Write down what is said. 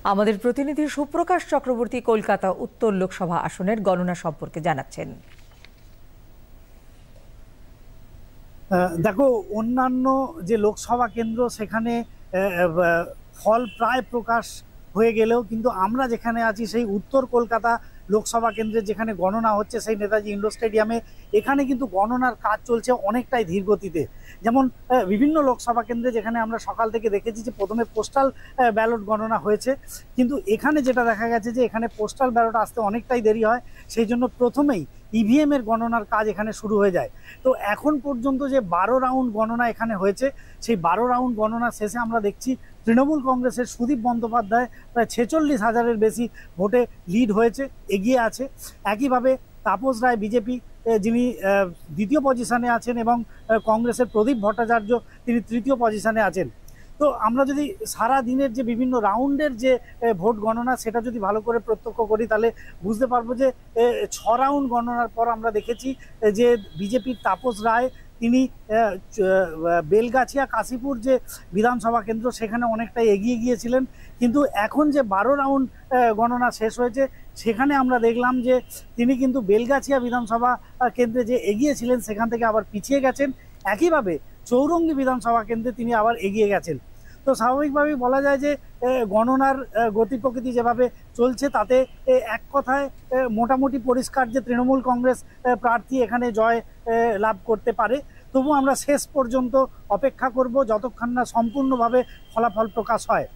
আমাদের প্রতিনিধি সুপ্রকাশ চক্রবর্তী কলকাতা উত্তর লোকসভা আসনের গণনা সম্পর্কে জানাচ্ছেন। দেখো, অন্যান্য যে লোকসভা কেন্দ্র সেখানে ফল প্রায় প্রকাশ হয়ে গেলেও কিন্তু আমরা যেখানে আছি সেই উত্তর কলকাতা লোকসভা কেন্দ্রে যেখানে গণনা হচ্ছে সেই নেতাজি ইন্ডোর স্টেডিয়ামে, এখানে কিন্তু গণনার কাজ চলছে অনেকটাই ধীর গতিতে। যেমন বিভিন্ন লোকসভা কেন্দ্রে যেখানে আমরা সকাল থেকে দেখেছি যে প্রথমে পোস্টাল ব্যালট গণনা হয়েছে, কিন্তু এখানে যেটা দেখা গেছে যে এখানে পোস্টাল ব্যালট আসতে অনেকটাই দেরি হয়, সেই জন্য প্রথমেই ইভিএম এর গণনার কাজ এখানে শুরু হয়ে যায়। তো এখন পর্যন্ত যে 12 রাউন্ড গণনা এখানে হয়েছে, সেই 12 রাউন্ড গণনা শেষে আমরা দেখছি তৃণমূল কংগ্রেসের সুদীপ বন্দ্যোপাধ্যায় প্রায় 46,000-এর বেশি ভোটে লিড হয়েছে, এগিয়ে আছে। একইভাবে তাপস রায় বিজেপি যিনি দ্বিতীয় পজিশনে আছেন এবং কংগ্রেসের প্রদীপ ভট্টাচার্য তিনি তৃতীয় পজিশনে আছেন। তো আমরা যদি সারা দিনের যে বিভিন্ন রাউন্ডের যে ভোট গণনা সেটা যদি ভালো করে প্রত্যক্ষ করি, তাহলে বুঝতে পারবো যে 6 রাউন্ড গণনার পর আমরা দেখেছি যে বিজেপির তাপস রায় তিনি বেলগাছিয়া কাশীপুর যে বিধানসভা কেন্দ্র সেখানে অনেকটাই এগিয়ে গিয়েছিলেন, কিন্তু এখন যে 12 রাউন্ড গণনা শেষ হয়েছে সেখানে আমরা দেখলাম যে তিনি কিন্তু বেলগাছিয়া বিধানসভা কেন্দ্রে যে এগিয়েছিলেন সেখান থেকে আবার পিছিয়ে গেছেন। একইভাবে চৌরঙ্গী বিধানসভা কেন্দ্রে তিনি আবার এগিয়ে গেছেন। তো স্বাভাবিকভাবেই বলা যায় যে গণনার গতি প্রকৃতি যেভাবে চলছে তাতে এক কথায় মোটামুটি পরিষ্কার যে তৃণমূল কংগ্রেস প্রার্থী এখানে জয় লাভ করতে পারে। তবু আমরা শেষ পর্যন্ত অপেক্ষা করব যতক্ষণ না সম্পূর্ণভাবে ফলাফল প্রকাশ হয়।